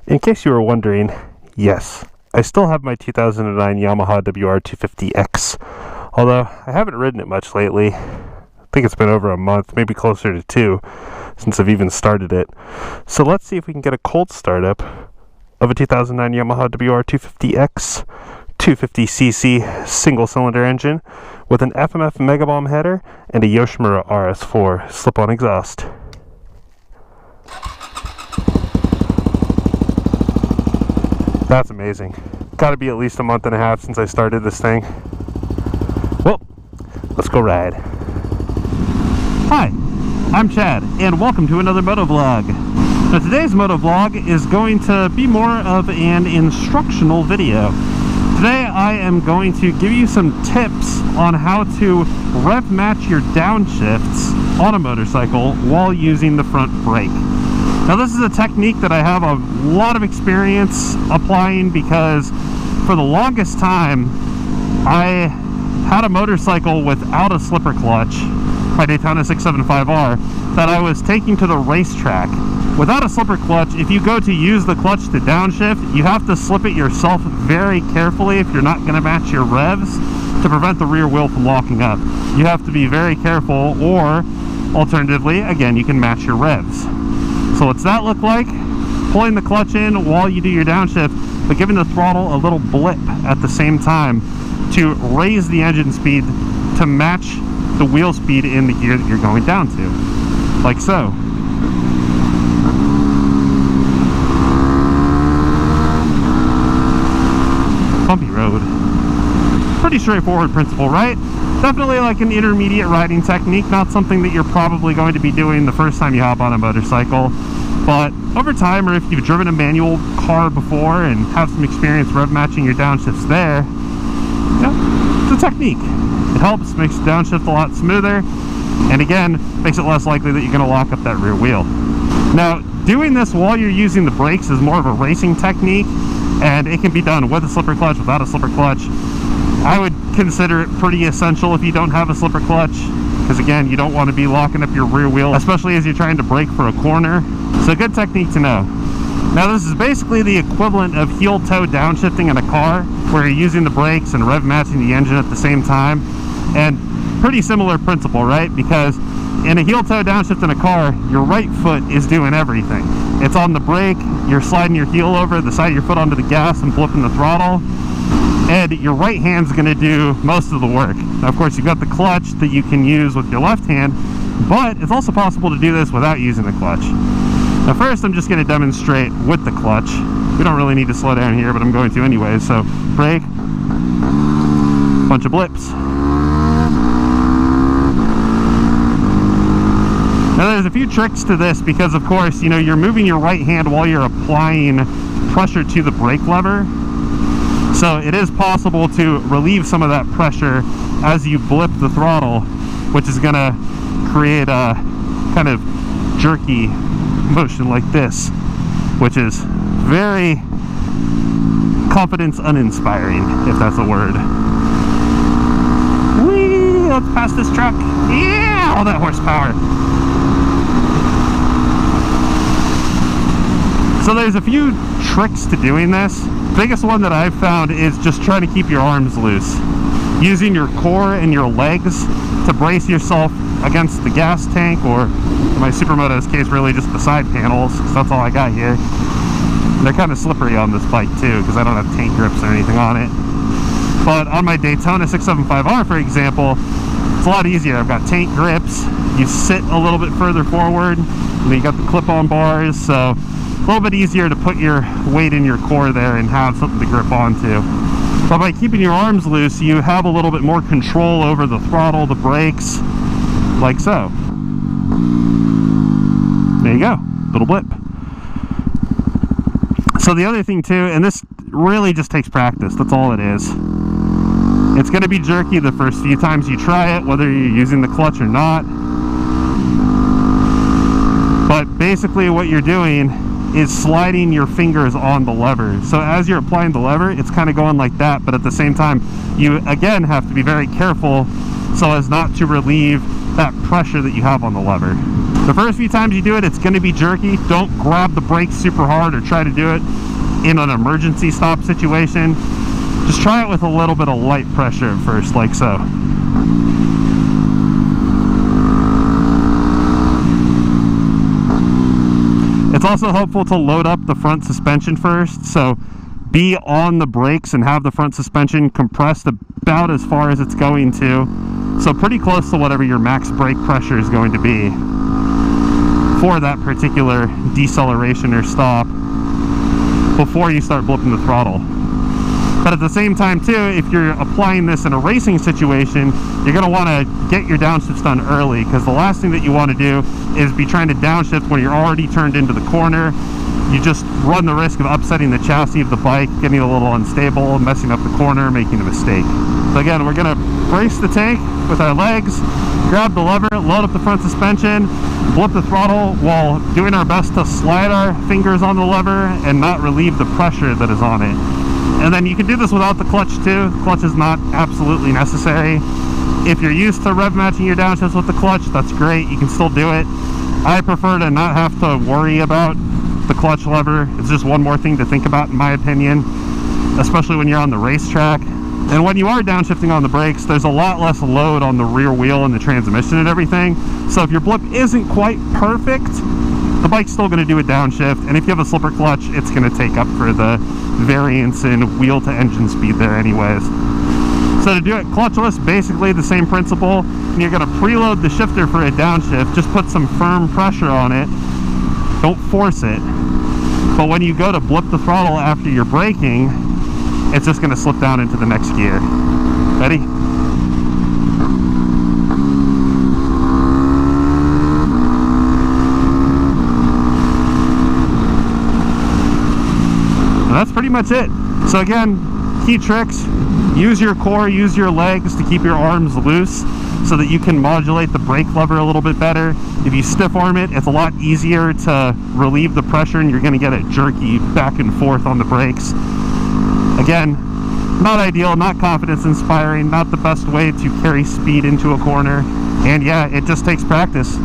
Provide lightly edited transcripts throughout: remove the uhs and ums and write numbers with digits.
In case you were wondering, yes, I still have my 2009 Yamaha WR250X, although I haven't ridden it much lately. I think it's been over a month, maybe closer to 2, since I've even started it. So let's see if we can get a cold startup of a 2009 Yamaha WR250X 250cc single-cylinder engine with an FMF Megabomb header and a Yoshimura RS4 slip-on exhaust. That's amazing. Gotta be at least a month and a half since I started this thing. Well, let's go ride. Hi, I'm Chad, and welcome to another motovlog. Now today's motovlog is going to be more of an instructional video. Today I am going to give you some tips on how to rev match your downshifts on a motorcycle while using the front brake. Now this is a technique that I have a lot of experience applying because for the longest time I had a motorcycle without a slipper clutch, my Daytona 675R, that I was taking to the racetrack. Without a slipper clutch, if you go to use the clutch to downshift, you have to slip it yourself very carefully if you're not going to match your revs to prevent the rear wheel from locking up. You have to be very careful, or alternatively, again, you can match your revs. So what's that look like? Pulling the clutch in while you do your downshift, but giving the throttle a little blip at the same time to raise the engine speed to match the wheel speed in the gear that you're going down to, like so. Bumpy road. Pretty straightforward principle, right? Definitely like an intermediate riding technique, not something that you're probably going to be doing the first time you hop on a motorcycle. But over time, or if you've driven a manual car before and have some experience rev matching your downshifts there, yeah, it's a technique. It helps, makes the downshift a lot smoother, and again, makes it less likely that you're going to lock up that rear wheel. Now, doing this while you're using the brakes is more of a racing technique, and it can be done with a slipper clutch, without a slipper clutch. I would consider it pretty essential if you don't have a slipper clutch, because again, you don't want to be locking up your rear wheel, especially as you're trying to brake for a corner. So good technique to know. Now this is basically the equivalent of heel-toe downshifting in a car, where you're using the brakes and rev matching the engine at the same time. And pretty similar principle, right? Because in a heel-toe downshift in a car, your right foot is doing everything. It's on the brake, you're sliding your heel over the side of your foot onto the gas and flipping the throttle, and your right hand's going to do most of the work. Now, of course, you've got the clutch that you can use with your left hand, but it's also possible to do this without using the clutch. Now first, I'm just going to demonstrate with the clutch. We don't really need to slow down here, but I'm going to anyway. So brake, bunch of blips. Now there's a few tricks to this because, of course, you know, you're moving your right hand while you're applying pressure to the brake lever. So it is possible to relieve some of that pressure as you blip the throttle, which is going to create a kind of jerky motion like this, which is very confidence uninspiring, if that's a word. Whee! Let's pass this truck. Yeah! All that horsepower. So there's a few tricks to doing this. The biggest one that I've found is just trying to keep your arms loose. Using your core and your legs to brace yourself against the gas tank, or in my Supermoto's case, really just the side panels, because that's all I got here. And they're kind of slippery on this bike too, because I don't have tank grips or anything on it. But on my Daytona 675R, for example, it's a lot easier. I've got tank grips. You sit a little bit further forward, and you got the clip-on bars, so a little bit easier to put your weight in your core there and have something to grip onto. But by keeping your arms loose, you have a little bit more control over the throttle, the brakes, like so. There you go, little blip. So the other thing too, and this really just takes practice, that's all it is. It's going to be jerky the first few times you try it, whether you're using the clutch or not. But basically what you're doing is sliding your fingers on the lever. So as you're applying the lever, it's kind of going like that, but at the same time, you again have to be very careful so as not to relieve that pressure that you have on the lever. The first few times you do it, it's going to be jerky. Don't grab the brakes super hard or try to do it in an emergency stop situation. Just try it with a little bit of light pressure at first, like so. It's also helpful to load up the front suspension first, so be on the brakes and have the front suspension compressed about as far as it's going to, so pretty close to whatever your max brake pressure is going to be for that particular deceleration or stop before you start blipping the throttle. But at the same time too, if you're applying this in a racing situation, you're going to want to get your downshifts done early, because the last thing that you want to do is be trying to downshift when you're already turned into the corner. You just run the risk of upsetting the chassis of the bike, getting a little unstable, messing up the corner, making a mistake. So again, we're going to brace the tank with our legs, grab the lever, load up the front suspension, blip the throttle while doing our best to slide our fingers on the lever and not relieve the pressure that is on it. And then you can do this without the clutch too. The clutch is not absolutely necessary. If you're used to rev matching your downshifts with the clutch, that's great. You can still do it. I prefer to not have to worry about the clutch lever. It's just one more thing to think about, in my opinion, especially when you're on the racetrack. And when you are downshifting on the brakes, there's a lot less load on the rear wheel and the transmission and everything. So if your blip isn't quite perfect, the bike's still going to do a downshift, and if you have a slipper clutch, it's going to take up for the variance in wheel to engine speed there anyways. So to do it clutchless, basically the same principle, and you're going to preload the shifter for a downshift. Just put some firm pressure on it, don't force it, but when you go to blip the throttle after you're braking, it's just going to slip down into the next gear. Ready? That's pretty much it. So again, key tricks: use your core, use your legs to keep your arms loose so that you can modulate the brake lever a little bit better. If you stiff arm it, it's a lot easier to relieve the pressure, and you're going to get it jerky back and forth on the brakes. Again, not ideal, not confidence inspiring, not the best way to carry speed into a corner. And yeah, it just takes practice.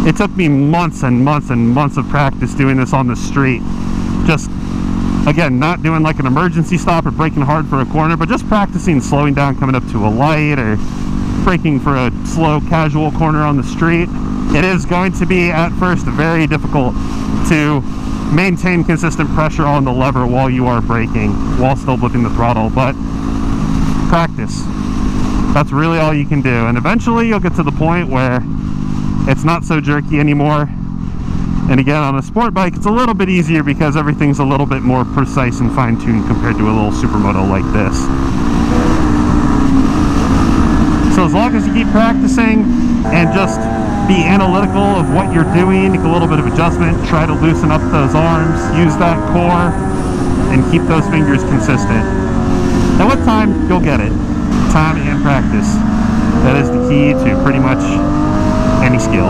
It took me months and months and months of practice doing this on the street. Just again, not doing like an emergency stop or braking hard for a corner, but just practicing slowing down coming up to a light or braking for a slow casual corner on the street. It is going to be at first very difficult to maintain consistent pressure on the lever while you are braking, while still blipping the throttle, but practice. That's really all you can do, and eventually you'll get to the point where it's not so jerky anymore. And again, on a sport bike, it's a little bit easier because everything's a little bit more precise and fine-tuned compared to a little supermoto like this. So as long as you keep practicing and just be analytical of what you're doing, make a little bit of adjustment, try to loosen up those arms, use that core, and keep those fingers consistent. And with time, you'll get it. Time and practice. That is the key to pretty much any skill.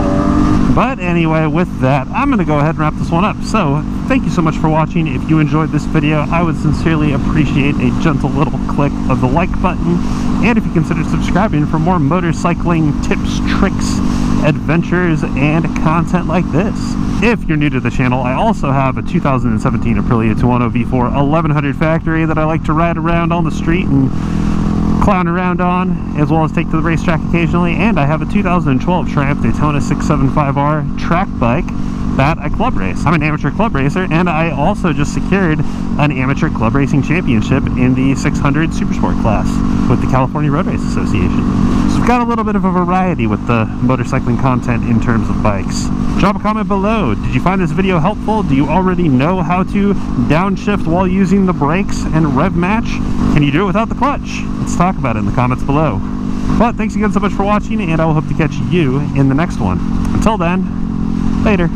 But anyway, with that, I'm going to go ahead and wrap this one up. So, thank you so much for watching. If you enjoyed this video, I would sincerely appreciate a gentle little click of the like button. And if you consider subscribing for more motorcycling tips, tricks, adventures, and content like this. If you're new to the channel, I also have a 2017 Aprilia Tuono V4 1100 factory that I like to ride around on the street and clown around on, as well as take to the racetrack occasionally. And I have a 2012 Triumph Daytona 675R track bike that I club race. I'm an amateur club racer, and I also just secured an amateur club racing championship in the 600 Supersport class with the California Road Race Association. So we've got a little bit of a variety with the motorcycling content in terms of bikes. Drop a comment below. Did you find this video helpful? Do you already know how to downshift while using the brakes and rev match? Can you do it without the clutch? Let's talk about it in the comments below. But thanks again so much for watching, and I will hope to catch you in the next one. Until then, later.